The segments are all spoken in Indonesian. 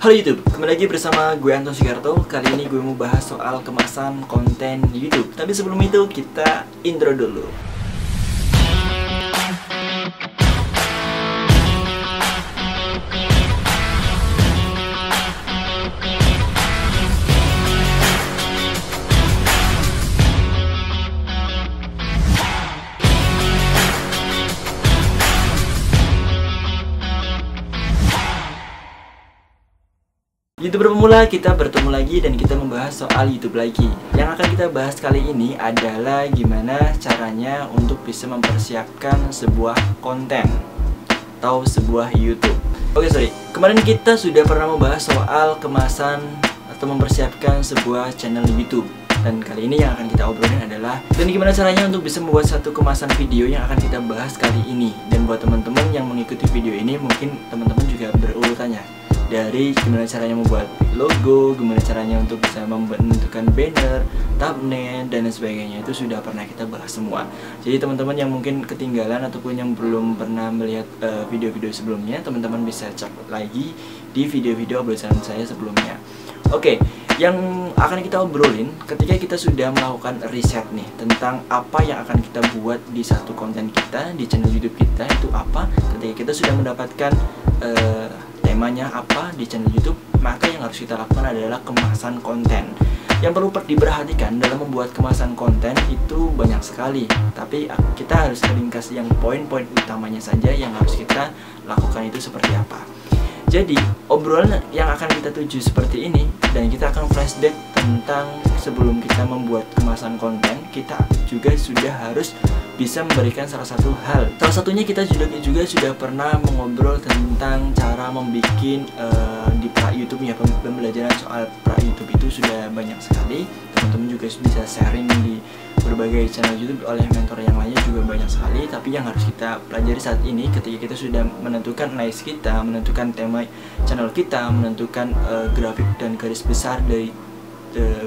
Halo YouTube, kembali lagi bersama gue Anton Sigarto. Kali ini gue mau bahas soal kemasan konten YouTube. Tapi sebelum itu kita intro dulu. YouTuber pemula, kita bertemu lagi dan kita membahas soal YouTube lagi. Yang akan kita bahas kali ini adalah gimana caranya untuk bisa mempersiapkan sebuah konten atau sebuah YouTube. Kemarin kita sudah pernah membahas soal kemasan atau mempersiapkan sebuah channel YouTube. Dan kali ini yang akan kita obrolin adalah gimana caranya untuk bisa membuat satu kemasan video yang akan kita bahas kali ini. Dan buat teman-teman yang mengikuti video ini, mungkin teman-teman juga berurutannya. Dari gimana caranya membuat logo, gimana caranya untuk bisa menentukan banner, thumbnail, dan sebagainya, itu sudah pernah kita bahas semua. Jadi teman-teman yang mungkin ketinggalan ataupun yang belum pernah melihat video-video sebelumnya, teman-teman bisa cek lagi di video-video obrolan saya sebelumnya. Oke, yang akan kita obrolin ketika kita sudah melakukan riset nih tentang apa yang akan kita buat di satu konten kita, di channel YouTube kita itu apa. Ketika kita sudah mendapatkan temanya apa di channel YouTube, maka yang harus kita lakukan adalah kemasan konten. Yang perlu diperhatikan dalam membuat kemasan konten itu banyak sekali, tapi kita harus ringkas yang poin-poin utamanya saja yang harus kita lakukan itu seperti apa. Jadi obrolan yang akan kita tuju seperti ini, dan kita akan flashback tentang sebelum kita membuat kemasan konten, kita juga sudah harus bisa memberikan salah satu hal. Salah satunya kita juga sudah pernah mengobrol tentang cara membuat di pra YouTube ya. Pembelajaran soal pra YouTube itu sudah banyak sekali. Teman-teman juga bisa sharing di berbagai channel YouTube oleh mentor yang lainnya juga banyak sekali. Tapi yang harus kita pelajari saat ini, ketika kita sudah menentukan niche kita, menentukan tema channel kita, menentukan grafik dan garis besar dari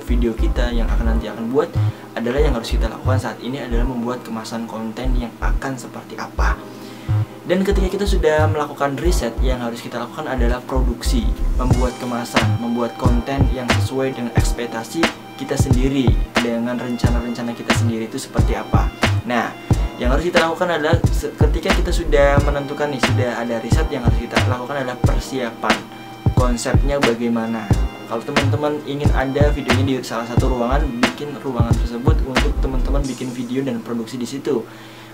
video kita yang nanti akan buat, adalah yang harus kita lakukan saat ini adalah membuat kemasan konten yang akan seperti apa. Dan ketika kita sudah melakukan riset, yang harus kita lakukan adalah produksi, membuat kemasan, membuat konten yang sesuai dengan ekspektasi kita sendiri, dengan rencana-rencana kita sendiri itu seperti apa. Nah, yang harus kita lakukan adalah ketika kita sudah menentukan nih, sudah ada riset, yang harus kita lakukan adalah persiapan. Konsepnya bagaimana? Kalau teman-teman ingin ada videonya di salah satu ruangan, bikin ruangan tersebut untuk teman-teman bikin video dan produksi di situ.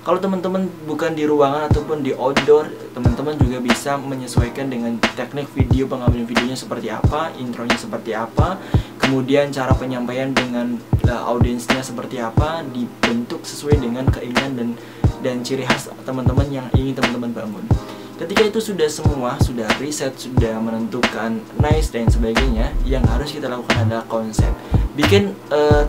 Kalau teman-teman bukan di ruangan ataupun di outdoor, teman-teman juga bisa menyesuaikan dengan teknik video, pengambilan videonya seperti apa, intronya seperti apa, kemudian cara penyampaian dengan audiensnya seperti apa, dibentuk sesuai dengan keinginan dan ciri khas teman-teman yang ingin teman-teman bangun. Ketika itu sudah semua, sudah riset, sudah menentukan niche dan sebagainya, yang harus kita lakukan adalah konsep. Bikin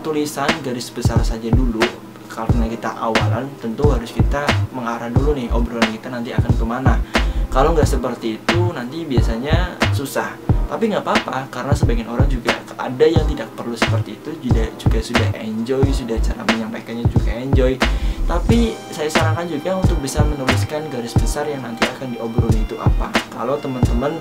tulisan garis besar saja dulu, karena kita awalan, tentu harus kita mengarah dulu nih obrolan kita nanti akan kemana. Kalau nggak seperti itu, nanti biasanya susah. Tapi nggak apa-apa, karena sebagian orang juga ada yang tidak perlu seperti itu, juga sudah enjoy, sudah cara menyampaikannya juga enjoy. Tapi saya sarankan juga untuk bisa menuliskan garis besar yang nanti akan diobrolin itu apa. Kalau teman-teman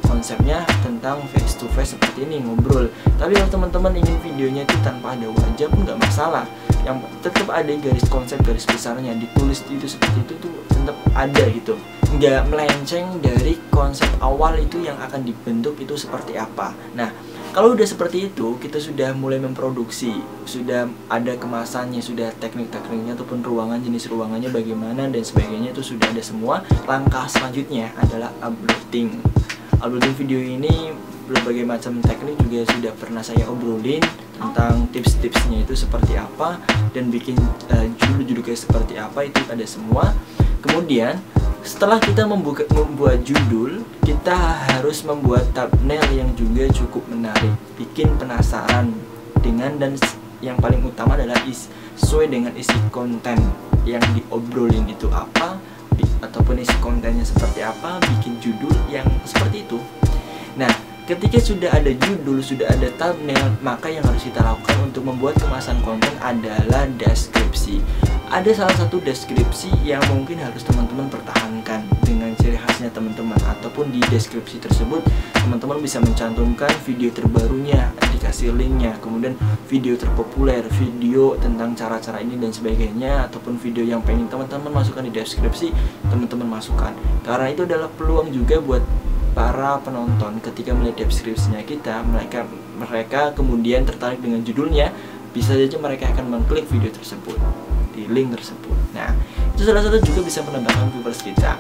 konsepnya tentang face to face seperti ini, ngobrol. Tapi kalau teman-teman ingin videonya itu tanpa ada wajah pun nggak masalah. Yang tetap ada garis besarnya, ditulis itu seperti itu tuh tetap ada gitu. Nggak melenceng dari konsep awal itu yang akan dibentuk itu seperti apa. Nah, kalau udah seperti itu, kita sudah mulai memproduksi, sudah ada kemasannya, sudah teknik-tekniknya ataupun ruangan, jenis ruangannya bagaimana dan sebagainya, itu sudah ada semua. Langkah selanjutnya adalah uploading. Uploading video ini berbagai macam teknik juga sudah pernah saya obrolin tentang tips-tipsnya itu seperti apa, dan bikin judul-judulnya seperti apa, itu ada semua. Kemudian setelah kita membuat judul, kita harus membuat thumbnail yang juga cukup menarik, bikin penasaran dengan, dan yang paling utama adalah sesuai dengan isi konten yang diobrolin itu apa, ataupun isi kontennya seperti apa, bikin judul yang seperti itu. Nah, ketika sudah ada judul, sudah ada thumbnail, maka yang harus kita lakukan untuk membuat kemasan konten adalah deskripsi. Ada salah satu deskripsi yang mungkin harus teman-teman pertahankan dengan ciri khas kualitasnya teman-teman, ataupun di deskripsi tersebut teman-teman bisa mencantumkan video terbarunya, dikasih linknya, kemudian video terpopuler, video tentang cara-cara ini dan sebagainya, ataupun video yang pengen teman-teman masukkan di deskripsi, teman-teman masukkan. Karena itu adalah peluang juga buat para penonton ketika melihat deskripsinya kita, mereka kemudian tertarik dengan judulnya, bisa saja mereka akan mengklik video tersebut di link tersebut. Nah, itu salah satu juga bisa menambahkan viewers kita.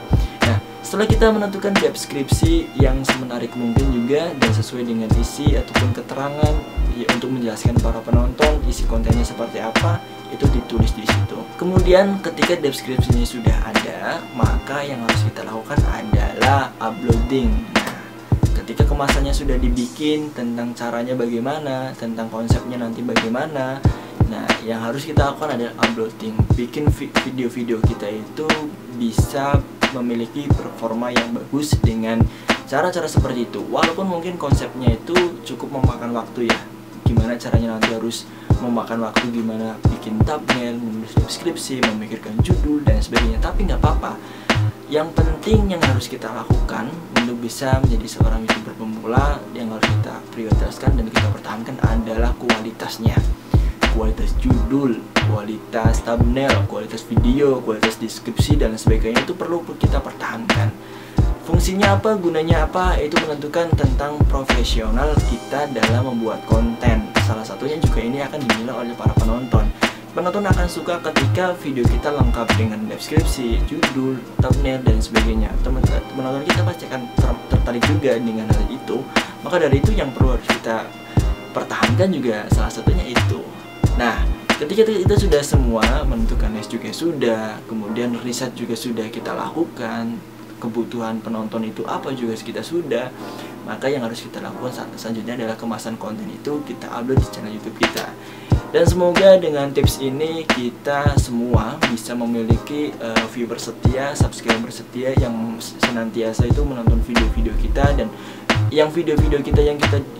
Nah, setelah kita menentukan deskripsi yang semenarik mungkin juga dan sesuai dengan isi ataupun keterangan ya, untuk menjelaskan para penonton isi kontennya seperti apa, itu ditulis di situ. Kemudian ketika deskripsinya sudah ada, maka yang harus kita lakukan adalah uploading. Nah, ketika kemasannya sudah dibikin, tentang caranya bagaimana, tentang konsepnya nanti bagaimana, nah yang harus kita lakukan adalah uploading. Bikin video-video kita itu bisa memiliki performa yang bagus dengan cara-cara seperti itu. Walaupun mungkin konsepnya itu cukup memakan waktu ya, gimana caranya nanti harus memakan waktu, gimana bikin thumbnail, menulis deskripsi, memikirkan judul dan sebagainya. Tapi nggak apa-apa. Yang penting yang harus kita lakukan untuk bisa menjadi seorang YouTuber pemula, yang harus kita prioritaskan dan kita pertahankan adalah kualitasnya. Kualitas judul, kualitas thumbnail, kualitas video, kualitas deskripsi dan sebagainya itu perlu kita pertahankan. Fungsinya apa, gunanya apa, itu menentukan tentang profesional kita dalam membuat konten. Salah satunya juga ini akan dinilai oleh para penonton. Penonton akan suka ketika video kita lengkap dengan deskripsi, judul, thumbnail dan sebagainya. Penonton kita pasti akan tertarik juga dengan hal itu. Maka dari itu yang perlu harus kita pertahankan juga salah satunya itu. Nah, ketika kita sudah semua menentukan niche juga sudah, kemudian riset juga sudah kita lakukan, kebutuhan penonton itu apa juga kita sudah, maka yang harus kita lakukan selanjutnya adalah kemasan konten itu kita upload di channel YouTube kita. Dan semoga dengan tips ini kita semua bisa memiliki viewer setia, subscriber setia yang senantiasa itu menonton video-video kita, dan yang video-video kita yang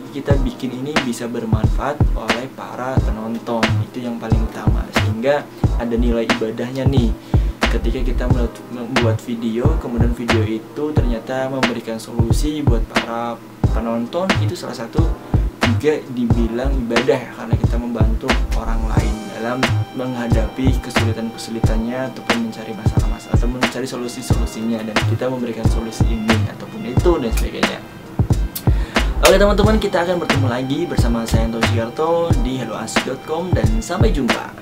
kita bikin ini bisa bermanfaat oleh para penonton. Itu yang paling utama, sehingga ada nilai ibadahnya nih. Ketika kita membuat video, kemudian video itu ternyata memberikan solusi buat para penonton, itu salah satu juga dibilang ibadah, karena kita membantu orang lain dalam menghadapi kesulitan-kesulitannya ataupun mencari masalah-masalah atau mencari solusi-solusinya, dan kita memberikan solusi ini ataupun itu dan sebagainya. Oke teman-teman, kita akan bertemu lagi bersama saya Anto Sigarto di helloasik.com dan sampai jumpa.